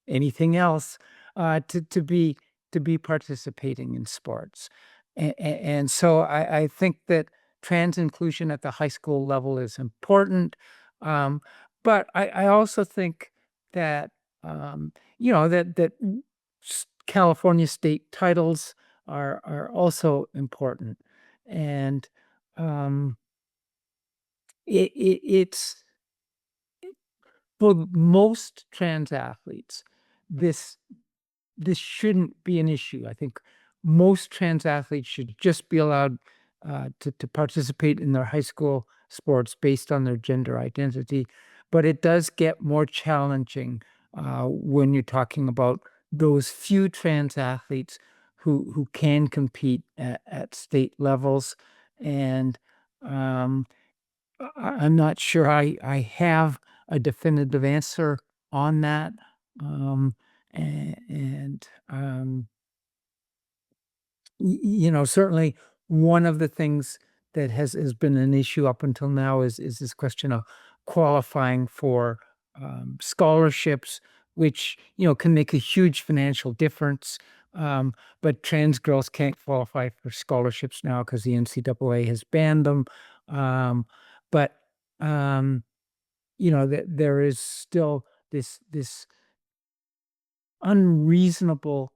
anything else, to be participating in sports. And so I think that trans inclusion at the high school level is important. Um, but I also think that California state titles are also important. And um, it's for most trans athletes, this this shouldn't be an issue. I think most trans athletes should just be allowed to participate in their high school sports based on their gender identity. But it does get more challenging when you're talking about those few trans athletes who can compete at state levels. And I'm not sure I have a definitive answer on that. Um, and certainly one of the things that has been an issue up until now is this question of qualifying for scholarships, which can make a huge financial difference. But trans girls can't qualify for scholarships now because the NCAA has banned them. But that there is still this unreasonable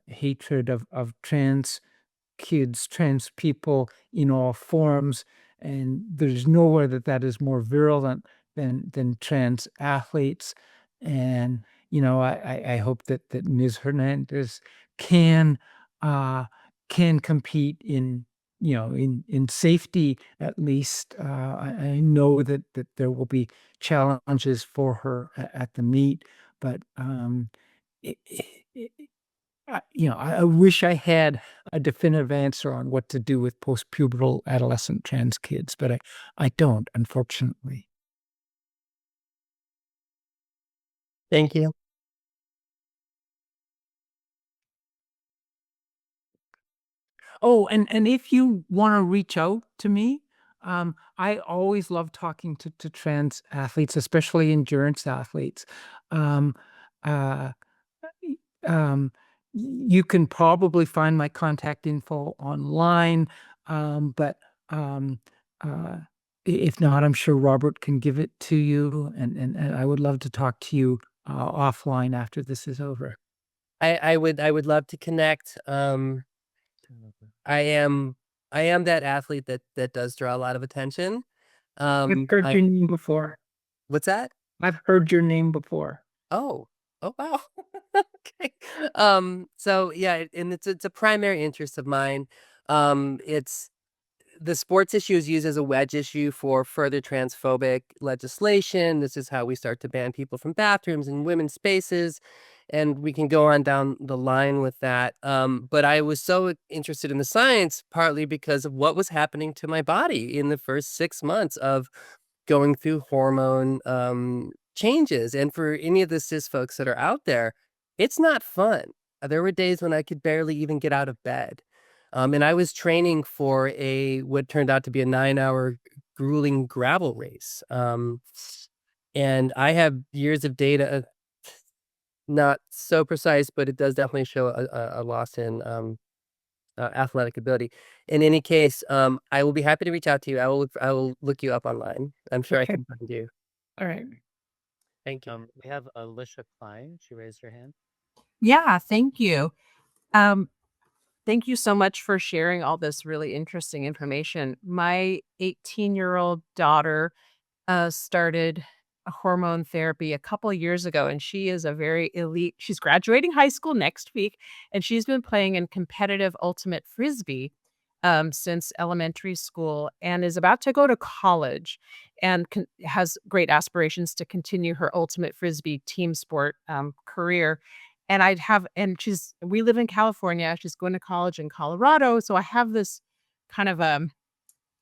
hatred of trans kids, trans people in all forms, and there's nowhere that is more virulent than trans athletes. And I hope that Ms. Hernandez can uh, can compete in safety at least. I know that there will be challenges for her at the meet, but it, it, I wish I had a definitive answer on what to do with postpubertal adolescent trans kids, but I don't, unfortunately. Thank you. Oh, and if you wanna reach out to me, I always love talking to trans athletes, especially endurance athletes. Um, uh, y you can probably find my contact info online, but, uh, if not, I'm sure Robert can give it to you, and I would love to talk to you, offline after this is over. I would love to connect. I am I am that athlete that does draw a lot of attention. I've heard I your name before. What's that? I've heard your name before. Oh. Oh, wow. Okay. So yeah, and it's a primary interest of mine. It's the sports issue is used as a wedge issue for further transphobic legislation. This is how we start to ban people from bathrooms and women's spaces, and we can go on down the line with that. But I was so interested in the science partly because of what was happening to my body in the first 6 months of going through hormone changes. And for any of the cis folks that are out there, it's not fun. There were days when I could barely even get out of bed. And I was training for a what turned out to be a 9-hour grueling gravel race. And I have years of data, not so precise, but it does definitely show a loss in athletic ability. In any case, I will be happy to reach out to you. I will look you up online. I'm sure I Okay, can find you. all right. Thank you. We have Alicia Klein. She raised her hand. Yeah, thank you. Um, Thank you so much for sharing all this really interesting information. My 18-year-old daughter started a hormone therapy a couple of years ago, and she is a very elite. She's graduating high school next week, and she's been playing in competitive ultimate frisbee since elementary school, and is about to go to college, and has great aspirations to continue her ultimate frisbee team sport career. And we live in California. She's going to college in Colorado, so I have this kind of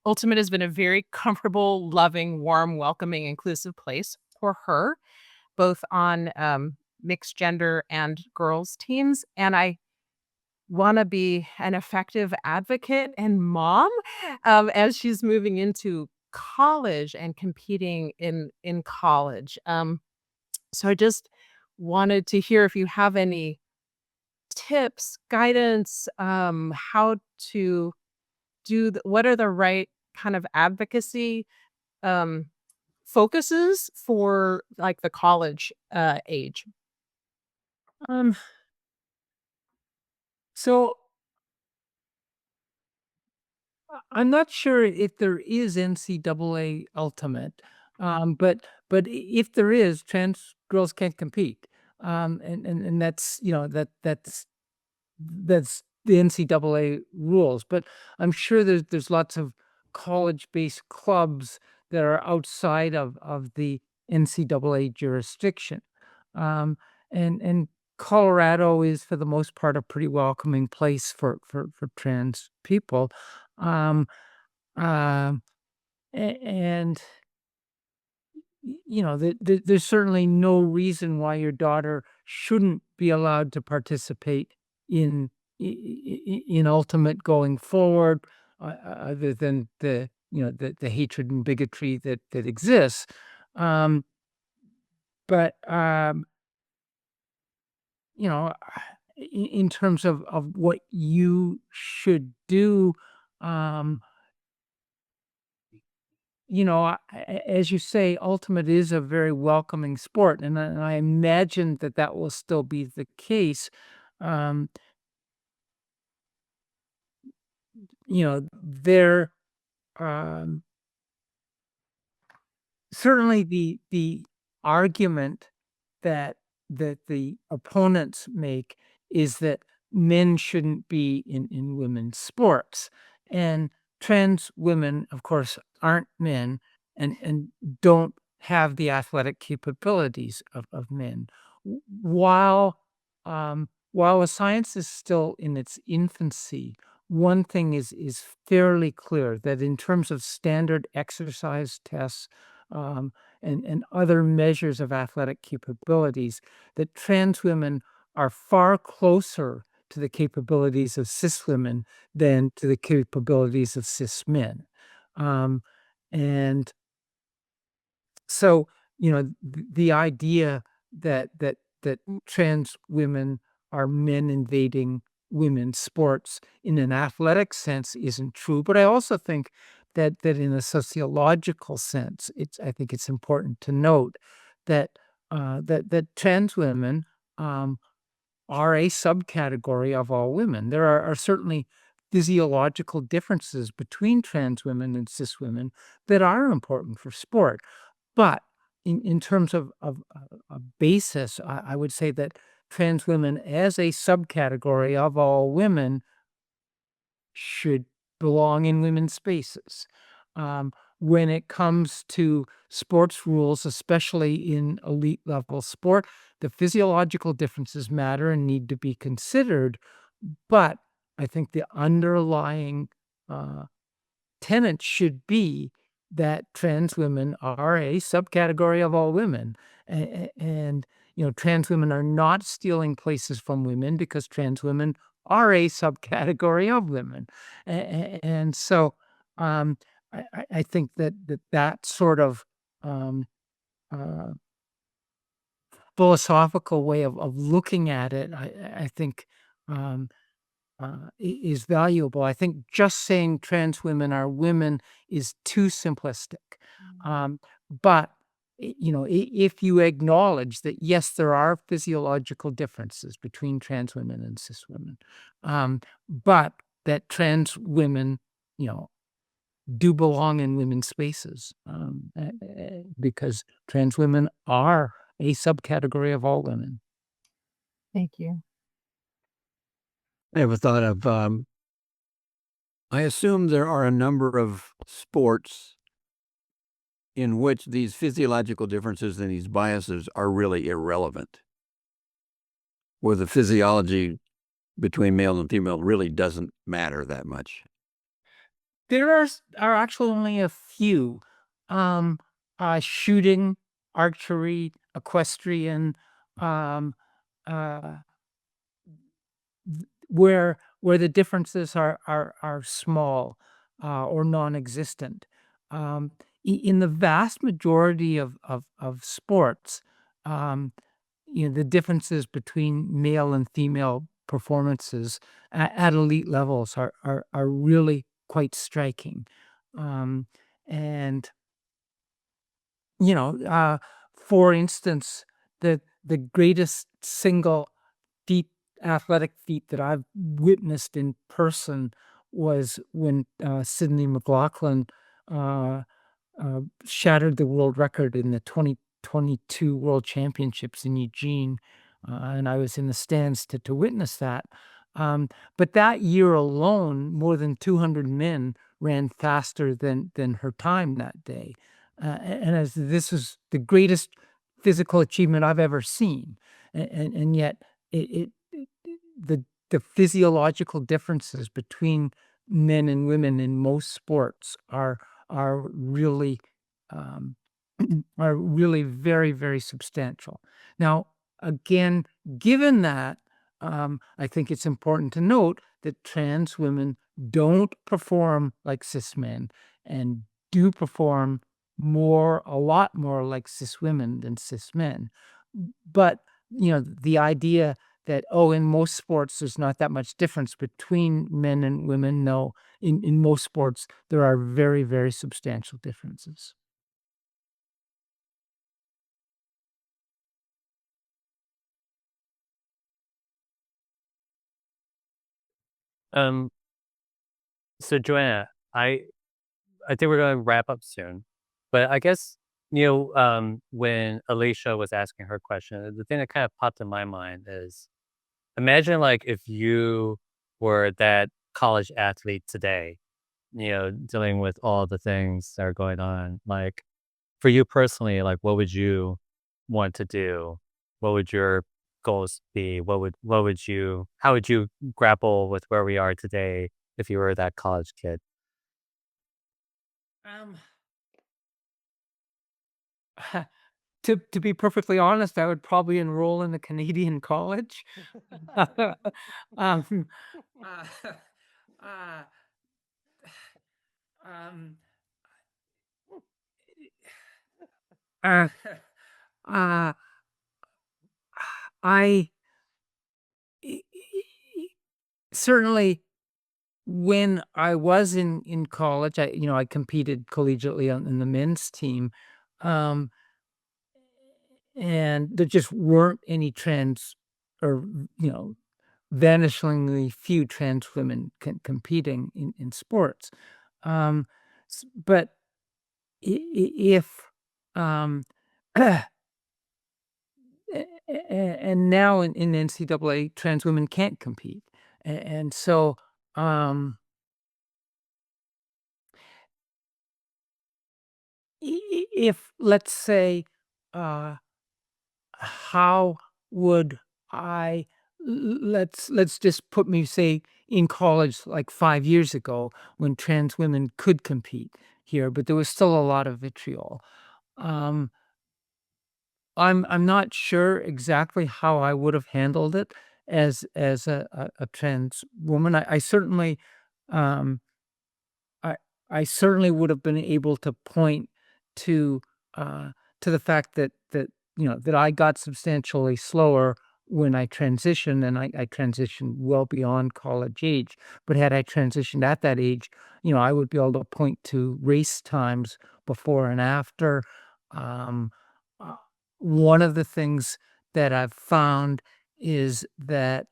Ultimate has been a very comfortable, loving, warm, welcoming, inclusive place for her, both on mixed gender and girls teams. And I want to be an effective advocate and mom as she's moving into college and competing in college. So I just wanted to hear if you have any tips, guidance, how to what are the right kind of advocacy um, focuses for, like, the college, age. Um, so I'm not sure if there is NCAA Ultimate, but if there is, trans girls can't compete, and that's that's the NCAA rules. But I'm sure there's lots of college-based clubs that are outside of the NCAA jurisdiction. And Colorado is, for the most part, a pretty welcoming place for trans people. Um, um, and there's certainly no reason why your daughter shouldn't be allowed to participate in in ultimate going forward, other than the hatred and bigotry that exists. Um, but you know, in terms of what you should do, um, as you say, ultimate is a very welcoming sport, and I imagine that will still be the case. Um, there, um, certainly the argument that the opponents make is that men shouldn't be in women's sports. And trans women, of course, aren't men and don't have the athletic capabilities of men. While while the science is still in its infancy, one thing is fairly clear, that in terms of standard exercise tests, um, and other measures of athletic capabilities, that trans women are far closer to the capabilities of cis women than to the capabilities of cis men. Um, and so, the idea that trans women are men invading women's sports in an athletic sense isn't true. But I also think that in a sociological sense, I think it's important to note that that trans women um, are a subcategory of all women. There are certainly physiological differences between trans women and cis women that are important for sport. But in terms of a basis, I would say that trans women as a subcategory of all women should belong in women's spaces. When it comes to sports rules, especially in elite level sport, the physiological differences matter and need to be considered. But I think the underlying uh, tenet should be that trans women are a subcategory of all women. And trans women are not stealing places from women, because trans women are a subcategory of women. And so um, I think that sort of um, uh, philosophical way of looking at it, I think um, is valuable. I think just saying trans women are women is too simplistic. Um, but if you acknowledge that yes, there are physiological differences between trans women and cis women, but that trans women, do belong in women's spaces, because trans women are a subcategory of all women. Thank you. I have a thought of, I assume there are a number of sports in which these physiological differences and these biases are really irrelevant, where the physiology between male and female really doesn't matter that much. There are actually only a few. Um, Shooting, archery, equestrian, um, uh, where the differences are small, or non-existent. In the vast majority of sports, um, the differences between male and female performances at elite levels are really quite striking. Um, and for instance, the greatest single feat, athletic feat that I've witnessed in person was when Sydney McLaughlin uh, shattered the world record in the 2022 World Championships in Eugene, and I was in the stands to witness that. But that year alone, more than 200 men ran faster than her time that day. And as this is the greatest physical achievement I've ever seen. And yet the physiological differences between men and women in most sports are really um, are really very, very substantial. Now, again, given that, I think it's important to note that trans women don't perform like cis men and do perform a lot more like cis women than cis men. But, the idea that, oh, in most sports, there's not that much difference between men and women. No, in most sports, there are very, very substantial differences. Um, so Joanna, I think we're going to wrap up soon, but I guess, when Alicia was asking her question, the thing that kind of popped in my mind is, imagine like if you were that college athlete today, dealing with all the things that are going on. Like for you personally, like what would you want to do? What would your goals be? How would you grapple with where we are today if you were that college kid? Um, to be perfectly honest, I would probably enroll in a Canadian college. um, uh, uh, um, uh, uh, I certainly, when I was in college, I competed collegiately in the men's team, um, and there just weren't any trans or vanishingly few trans women competing in sports. But if um, and now in NCAA, trans women can't compete, and so um, if let's say, uh, how would I let's just put me, say, in college like 5 years ago when trans women could compete here, but there was still a lot of vitriol. Um, I'm not sure exactly how I would have handled it as a trans woman. I certainly um, I I certainly would have been able to point to uh, the fact that I got substantially slower when I transitioned, and I transitioned well beyond college age. But had I transitioned at that age, I would be able to point to race times before and after. Um, uh, One of the things that I've found is that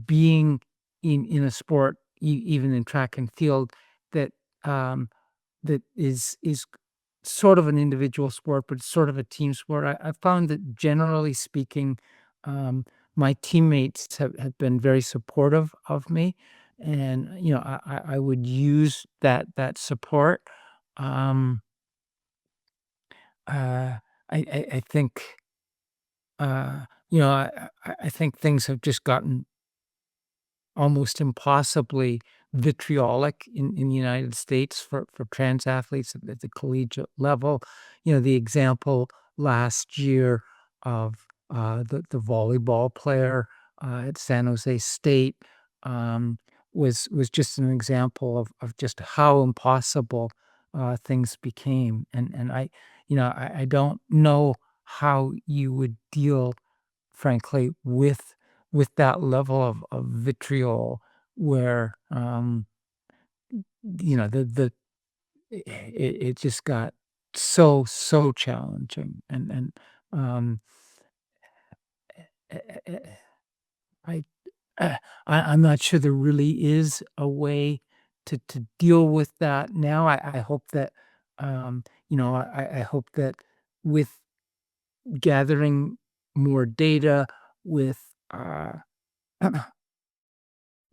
being in a sport, even in track and field, that um, that is sort of an individual sport, but it's sort of a team sport. I found that generally speaking, um, my teammates have been very supportive of me, and I would use that support. Um, uh, I think I think things have just gotten almost impossibly vitriolic in the United States for trans athletes at the collegiate level. The example last year of the volleyball player at San Jose State um, was just an example of just how impossible things became. And I don't know how you would deal, frankly, with that level of vitriol where, the it just got so challenging, and, um, eh eh eh I I'm not sure there really is a way to deal with that now. I hope that, I hope that with gathering more data, with,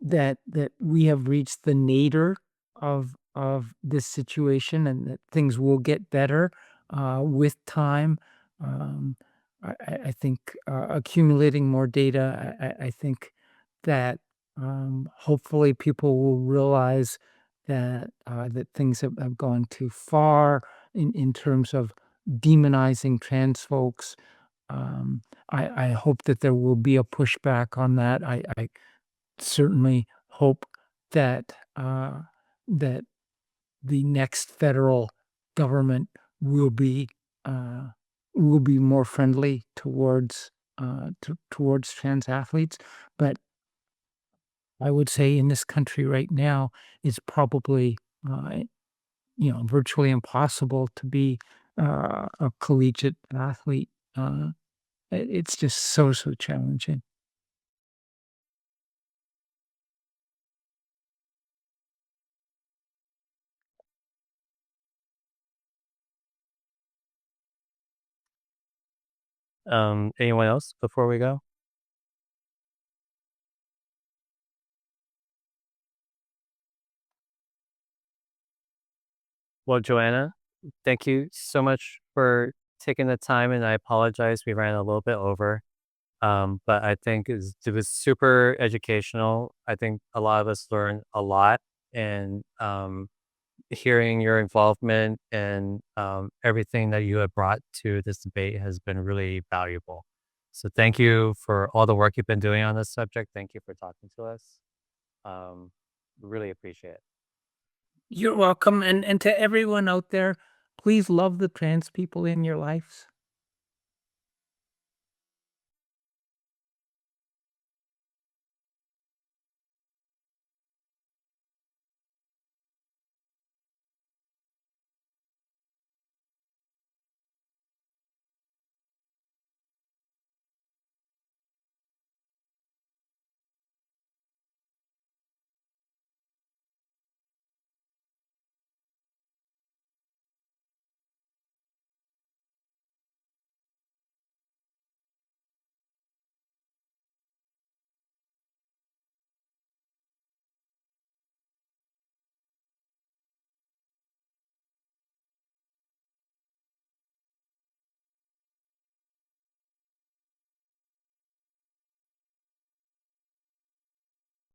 that we have reached the nadir of this situation and that things will get better with time. Um, I think accumulating more data, I think that hopefully people will realize that things have gone too far in terms of demonizing trans folks. I hope that there will be a pushback on that. I certainly hope that that the next federal government will be uh, will be more friendly towards trans athletes. But I would say in this country right now, it's probably virtually impossible to be a collegiate athlete. It's just so challenging. Anyone else before we go? Well, Joanna, thank you so much for taking the time, and I apologize we ran a little bit over. But I think it was super educational. I think a lot of us learned a lot, and hearing your involvement and everything that you have brought to this debate has been really valuable. So thank you for all the work you've been doing on this subject. Thank you for talking to us. Um, really appreciate it. You're welcome. And to everyone out there, please love the trans people in your lives.